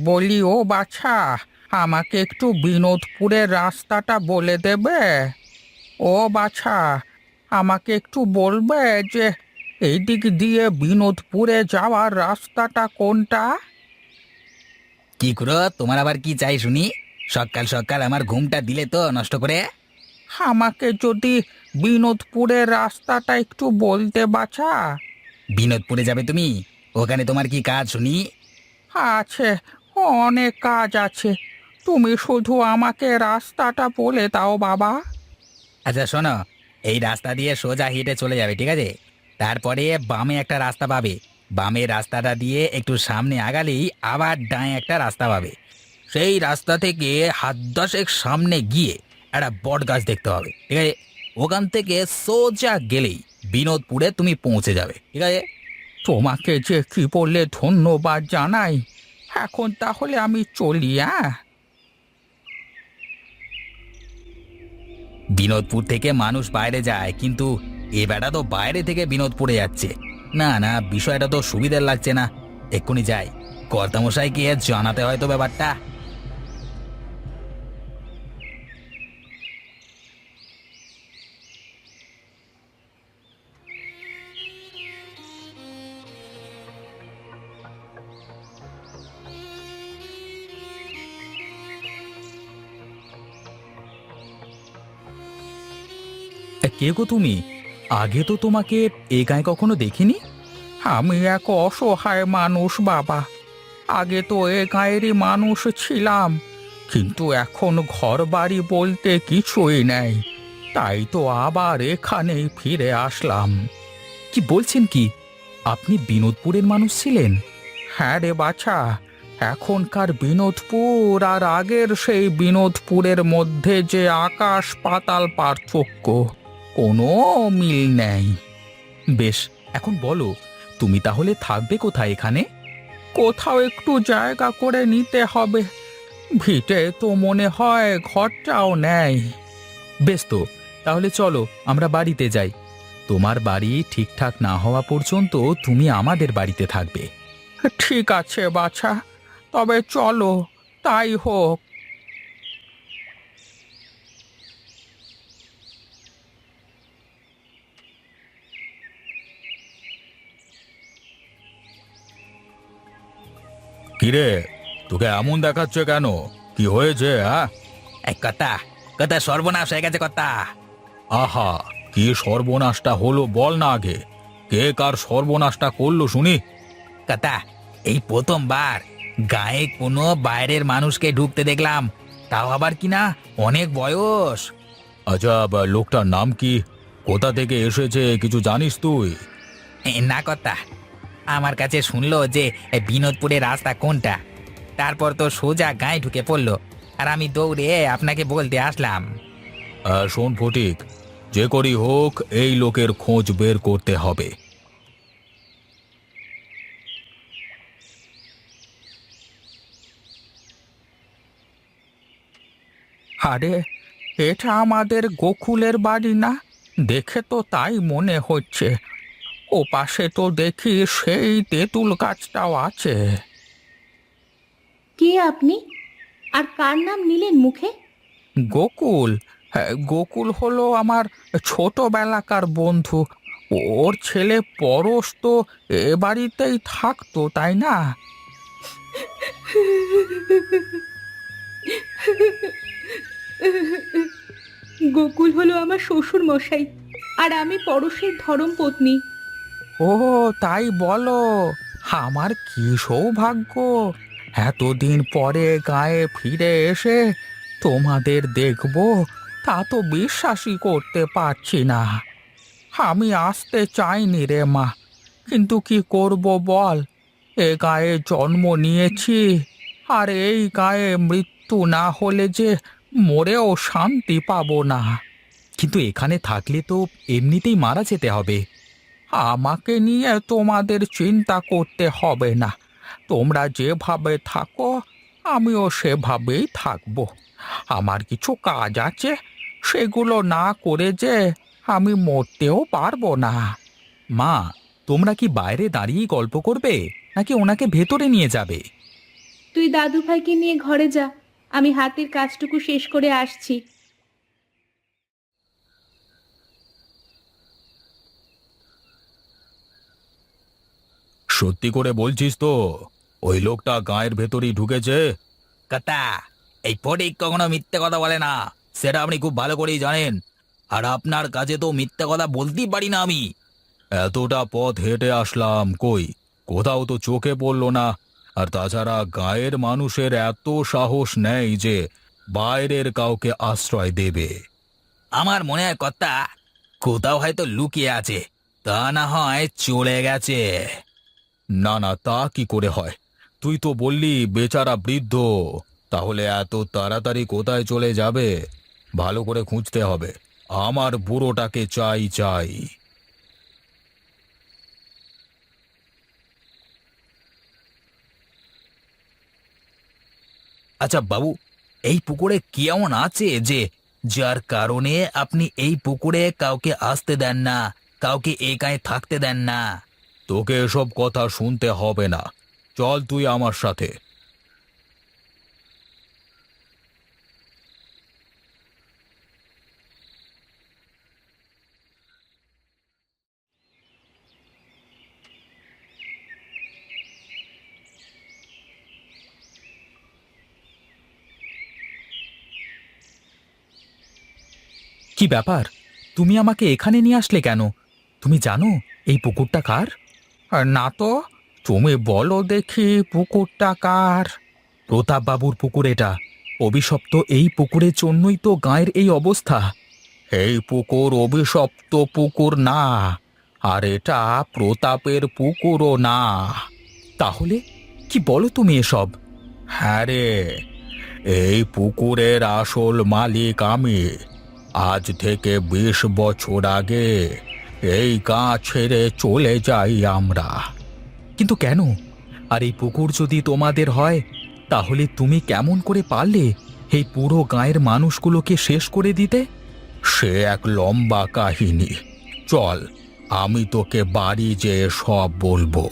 বলি ও বাছা, আমাকে একটু বিনোদপুরের রাস্তাটা বলে দেবে? ও বাছা, আমাকে একটু বলবে যে এই দিক দিয়ে বিনোদপুরে যাওয়ার রাস্তাটা কোনটা? কি করো তোমার আবার কি চাই শুনি? সকাল সকাল আমার ঘুমটা দিলে তো নষ্ট করে। আমাকে যদি বিনোদপুরের রাস্তাটা একটু বলতে বাছা। বিনোদপুরে যাবে তুমি? ওখানে তোমার কি কাজ শুনি? আছে, অনেক কাজ আছে। তুমি শুধু আমাকে রাস্তাটা বলে দাও বাবা। আচ্ছা শোনো, এই রাস্তা দিয়ে সোজা হেঁটে চলে যাবে, ঠিক আছে? তারপরে বামে একটা রাস্তা পাবে। বামে রাস্তাটা দিয়ে একটু সামনে আগালেই আবার ডাঁয়ে একটা রাস্তা পাবে। সেই রাস্তা থেকে হাত দশেক সামনে গিয়ে একটা বট গাছ দেখতে হবে, ঠিক আছে? ওখান থেকে সোজা গেলেই বিনোদপুরে তুমি পৌঁছে যাবে, ঠিক আছে? তোমাকে যে কি বললে ধন্যবাদ জানাই। এখন তাহলে আমি চলি, হ্যাঁ? বিনোদপুর থেকে মানুষ বাইরে যায়, কিন্তু এ বেটা তো বাইরে থেকে বিনোদপুরে যাচ্ছে। না না, বিষয়টা তো সুবিধার লাগছে না। এক্ষুনি যাই, কর্তামশাইকে জানাতে হয়তো ব্যাপারটা। কে গো তুমি? আগে তো তোমাকে এ গায়ে কখনো দেখিনি। আমি এক অসহায় মানুষ বাবা। আগে তো এ গায়েরই মানুষ ছিলাম, কিন্তু এখন ঘর বাড়ি বলতে কিছুই নেই। তাই তো আবার এখানেই ফিরে আসলাম। কি বলছেন কি? আপনি বিনোদপুরের মানুষ ছিলেন? হ্যাঁ রে বাছা, এখনকার বিনোদপুর আর আগের সেই বিনোদপুরের মধ্যে যে আকাশ পাতাল পার্থক্য, কোনো মিল নেই। বেশ, এখন বলো, তুমি তাহলে থাকবে কোথায় এখানে? কোথাও একটু জায়গা করে নিতে হবে। ভিটে তো মনে হয় ঘরটাও নেই। বেশ তো, তাহলে চলো আমরা বাড়িতে যাই। তোমার বাড়ি ঠিকঠাক না হওয়া পর্যন্ত তুমি আমাদের বাড়িতে থাকবে। ঠিক আছে বাছা, তবে চলো, তাই হোক। কিরে, তোকে এমন দেখাচ্ছে কেন? কি হয়েছে? এক কথা, কথা সর্বনাশ হয়ে গেছে কথা। আহা, কি সর্বনাশটা হলো বল না আগে। কে কার সর্বনাশটা করলো শুনি? কথা, এই প্রথমবার গায়ে কোনো বাইরের মানুষকে ঢুকতে দেখলাম, তাও আবার কিনা অনেক বয়স। আচ্ছা, লোকটার নাম কি? কোথা থেকে এসেছে কিছু জানিস তুই? না কথা, আমার কাছে শুনলো যে বিনোদপুরের রাস্তা কোনটা, তারপর তো সোজা গায়ে ঢুকে পড়লো, আর আমি দৌড়ে আপনাকে বলতে আসলাম। শোন ফটিক, যে করি হোক এই লোকের খোঁজ বের করতে হবে। আরে, এটা আমাদের গোকুলের বাড়ি না? দেখে তো তাই মনে হচ্ছে। ও পাশে তো দেখি সেই তেঁতুল গাছটাও আছে। কে আপনি? আর কার নাম নিলেন মুখে? গোকুল? হ্যাঁ, গোকুল হলো আমার ছোটবেলাকার বন্ধু। ওর ছেলে পরশ তো এ বাড়িতেই থাকতো, তাই না? গোকুল হলো আমার শ্বশুর মশাই, আর আমি পরশের ধর্মপত্নী। ও, তাই বলো? আমার কি সৌভাগ্য! এতদিন পরে গায়ে ফিরে এসে তোমাদের দেখবো, তা তো বিশ্বাসই করতে পারছি না। আমি আসতে চাইনি রে মা, কিন্তু কি করব বল। এ গায়ে জন্ম নিয়েছি, আর এই গায়ে মৃত্যু না হলে যে মরেও শান্তি পাবো না। কিন্তু এখানে থাকলে তো এমনিতেই মারা যেতে হবে। আমাকে নিয়ে তোমাদের চিন্তা করতে হবে না। তোমরা যেভাবে থাকো, আমিও সেভাবেই থাকবো। আমার কিছু কাজ আছে, সেগুলো না করে যে আমি মরতেও পারবো না। মা, তোমরা কি বাইরে দাঁড়িয়ে গল্প করবে, নাকি ওনাকে ভেতরে নিয়ে যাবে? তুই দাদু ভাইকে নিয়ে ঘরে যা, আমি হাতের কাজটুকু শেষ করে আসছি। সত্যি করে বলছিস তো ওই লোকটা গায়ের ভেতরই ঢুকেছে? কথা, এই ফটিক কখনো মিথ্যে কথা বলে না, সেটা আপনি খুব ভালো করেই জানেন। আর আপনার কাছে তো মিথ্যে কথা বলতেই পারি না আমি। এতটা পথ হেঁটে আসলাম, কই কোথাও তো চোখে পড়লো না। আর তাছাড়া গায়ের মানুষের এত সাহস নেই যে বাইরের কাউকে আশ্রয় দেবে। আমার মনে হয় কথা কোথাও হয়তো লুকিয়ে আছে, তা না হয় চলে গেছে। না না, তা কি করে হয়? তুই তো বললি বেচারা বৃদ্ধ, তাহলে এত তাড়াতাড়ি কোথায় চলে যাবে? ভালো করে খুঁজতে হবে। আমার বুড়োটাকে চাই চাই। আচ্ছা বাবু, এই পুকুরে কি এমন আছে যে যার কারণে আপনি এই পুকুরে কাউকে আসতে দেন না, কাউকে একাই থাকতে দেন না? তোকে এসব কথা শুনতে হবে না, চল তুই আমার সাথে। কি ব্যাপার, তুমি আমাকে এখানে নিয়ে আসলে কেন? তুমি জানো এই পুকুরটা কার? না তো, তুমি বলো দেখি পুকুরটা কার? প্রতাপবাবুর পুকুর এটা। অভিশপ্ত এই পুকুরের জন্যই তো গায়ের এই অবস্থা। এই পুকুর অভিশপ্ত পুকুর না, আর এটা প্রতাপের পুকুরও না। তাহলে কি বলো তুমি এসব? হ্যাঁ রে, এই পুকুরের আসল মালিক আমি। আজ থেকে 20 বছর আগে এই গা ছেড়ে চলে যাই আমরা। কিন্তু কেন? আর এই পুকুর যদি তোমাদের হয়, তাহলে তুমি কেমন করে পারলে এই পুরো গাঁয়ের মানুষগুলোকে শেষ করে দিতে? সে এক লম্বা কাহিনী, চল আমি তোকে বাড়ি যেয়ে সব বলবো।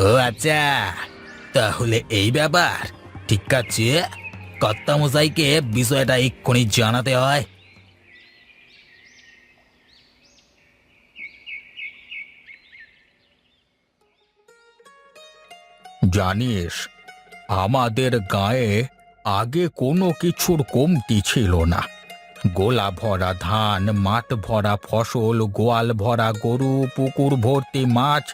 ও আচ্ছা, তাহলে এই ব্যাপার। ঠিক আছে, কর্তামশাইকে বিষয়টা এক্ষুনি জানাতে হয়। জানিস, আমাদের গায়ে আগে কোনো কিছুর কমতি ছিল না। গোলা ভরা ধান, মাঠ ভরা ফসল, গোয়াল ভরা গরু, পুকুর ভর্তি মাছ,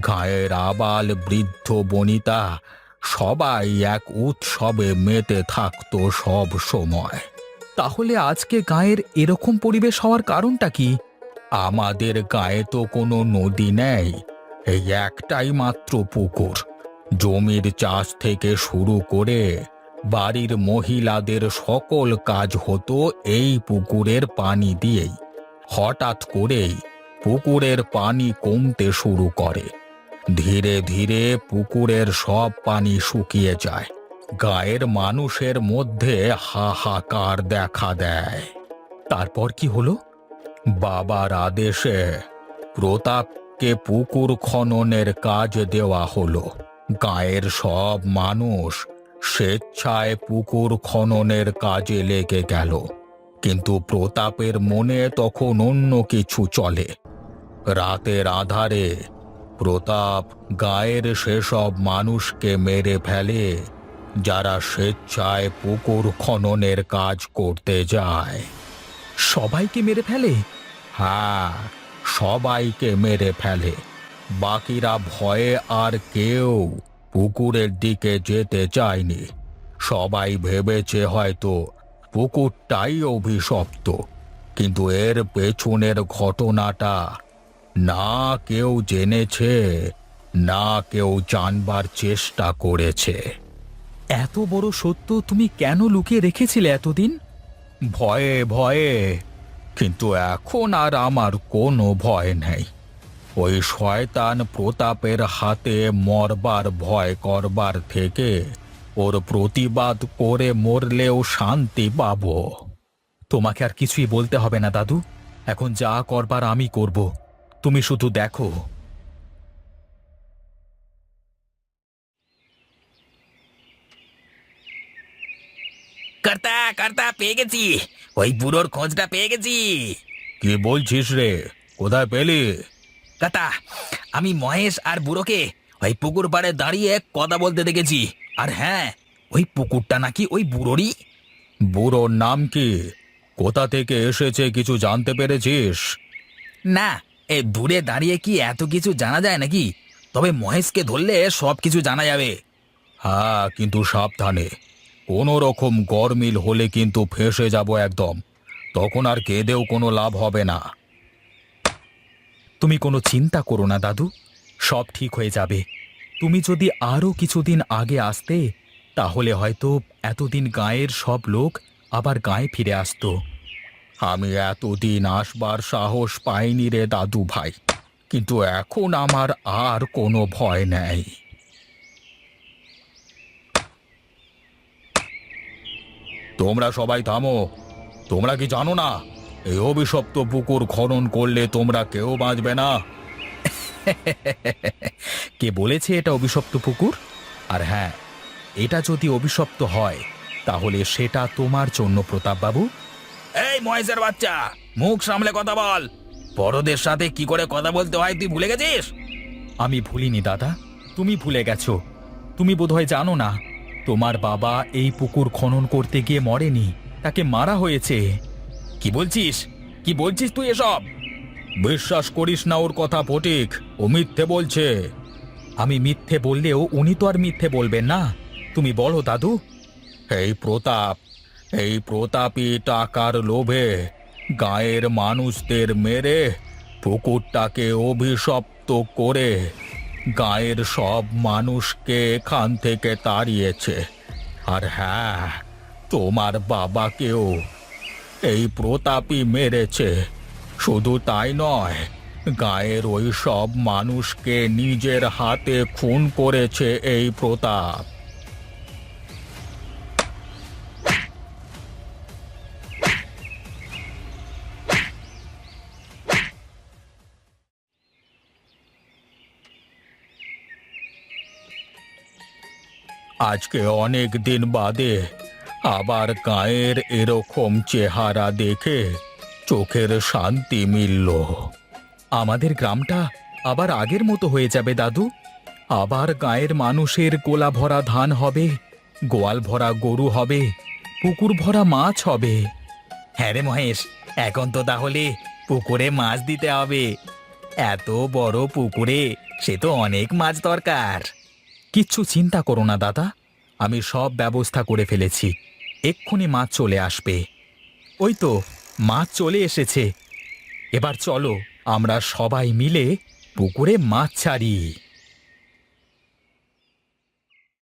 গায়ের আবাল বৃদ্ধ বনিতা সবাই এক উৎসবে মেতে থাকতো সব সময়। তাহলে আজকে গায়ের এরকম পরিবেশ হওয়ার কারণটা কি? আমাদের গায়ে তো কোনো নদী নেই, এই একটাই মাত্র পুকুর। জমির চাষ থেকে শুরু করে বাড়ির মহিলাদের সকল কাজ হতো এই পুকুরের পানি দিয়েই। হঠাৎ করেই পুকুরের পানি কমতে শুরু করে। ধীরে ধীরে পুকুরের সব পানি শুকিয়ে যায়। গায়ের মানুষের মধ্যে হাহাকার দেখা দেয়। তারপর কি হলো? বাবার আদেশে প্রতাপকে পুকুর খননের কাজ দেওয়া হলো। গায়ের সব মানুষ স্বেচ্ছায় পুকুর খননের কাজে লেগে গেল। কিন্তু প্রতাপের মনে তখন অন্য কিছু চলে। রাতের আঁধারে প্রতাপ গায়ের সেসব মানুষকে মেরে ফেলে যারা স্বেচ্ছায় পুকুর খননের কাজ করতে যায়। সবাইকে মেরে ফেলে? হ্যাঁ, সবাইকে মেরে ফেলে। বাকিরা ভয়ে আর কেউ পুকুরের দিকে যেতে চায়নি। সবাই ভেবেছে হয়তো পুকুরটাই অভিশপ্ত, কিন্তু এর পেছনের ঘটনাটা না কেউ জেনেছে, না কেউ জানবার চেষ্টা করেছে। এত বড় সত্য তুমি কেন লুকিয়ে রেখেছিলে এতদিন? ভয়ে ভয়ে। কিন্তু এখন আর আমার কোনো ভয় নেই। ওই শয়তান প্রতাপের হাতে মরবার ভয় করবার থেকে ওর প্রতিবাদ করে মরলেও শান্তি পাবো। তোমাকে আর কিছুই বলতে হবে না দাদু, এখন যা করবার আমি করব, তুমি শুধু দেখো। কর্তা কর্তা পেয়ে গেছি, ওই বুড়োর খোঁজটা পেয়ে গেছি। কি বলছিস রে? কোথায় পেলি? কর্তা, আমি মহেশ আর বুড়োকে ওই পুকুর পাড়ে দাঁড়িয়ে কথা বলতে দেখেছি। আর হ্যাঁ, ওই পুকুরটা নাকি ওই বুড়োরই। বুড়োর নাম কি? কোথা থেকে এসেছে কিছু জানতে পেরেছিস? না, এ দূরে দাঁড়িয়ে কি এত কিছু জানা যায় নাকি? তবে মহেশকে ধরলে সব কিছু জানা যাবে। হ্যাঁ, কিন্তু সাবধানে। কোনো রকম গরমিল হলে কিন্তু ফেঁসে যাব একদম। তখন আর কেঁদেও কোনো লাভ হবে না। তুমি কোনো চিন্তা করো না দাদু, সব ঠিক হয়ে যাবে। তুমি যদি আরও কিছুদিন আগে আসতে, তাহলে হয়তো এতদিন গাঁয়ের সব লোক আবার গাঁয়ে ফিরে আসতো। আমি এতদিন আসবার সাহস পাইনি রে দাদু ভাই, কিন্তু এখন আমার আর কোনো ভয় নেই। তোমরা সবাই থামো। তোমরা কি জানো না, এই অভিশপ্ত পুকুর খনন করলে তোমরা কেউ বাঁচবে না? কে বলেছে এটা অভিশপ্ত পুকুর? আর হ্যাঁ, এটা যদি অভিশপ্ত হয় তাহলে সেটা তোমার জন্য, প্রতাপবাবু। এই মহেশের বাচ্চা, মুখ সামলে কথা বল। বড়দের সাথে কি করে কথা বলতে হয় তুই ভুলে গেছিস? আমি ভুলিনি দাদা, তুমি ভুলে গেছো। তুমি বোধহয় জানো না, তোমার বাবা এই পুকুর খনন করতে গিয়ে মরেনি, তাকে মারা হয়েছে। কি বলছিস? কি বলছিস তুই এসব? বিশ্বাস করিস না ওর কথা ফটিক, ও মিথ্যে বলছে। আমি মিথ্যে বললেও উনি তো আর মিথ্যে বলবেন না। তুমি বলো দাদু। এই প্রতাপী টাকার লোভে গায়ের মানুষদের মেরে পুকুরটাকে অভিশপ্ত করে গায়ের সব মানুষকে এখান থেকে তাড়িয়েছে। আর হ্যাঁ, তোমার বাবাকেও এই প্রতাপী মেরেছে। শুধু তাই নয়, গায়ের ওই সব মানুষকে নিজের হাতে খুন করেছে এই প্রতাপ। আজকে অনেক দিন বাদে আবার গায়ের এরকম চেহারা দেখে চোখের শান্তি মিলল। আমাদের গ্রামটা আবার আগের মতো হয়ে যাবে দাদু। আবার গায়ের মানুষের গোলা ভরা ধান হবে, গোয়াল ভরা গরু হবে, পুকুর ভরা মাছ হবে। হ্যাঁ রে মহেশ, এখন তো তাহলে পুকুরে মাছ দিতে হবে। এত বড় পুকুরে সে তো অনেক মাছ দরকার। কিচ্ছু চিন্তা করো না দাদা, আমি সব ব্যবস্থা করে ফেলেছি। এক্ষুনি মাছ চলে আসবে। ওই তো মাছ চলে এসেছে। এবার চলো আমরা সবাই মিলে পুকুরে মাছ ছাড়ি।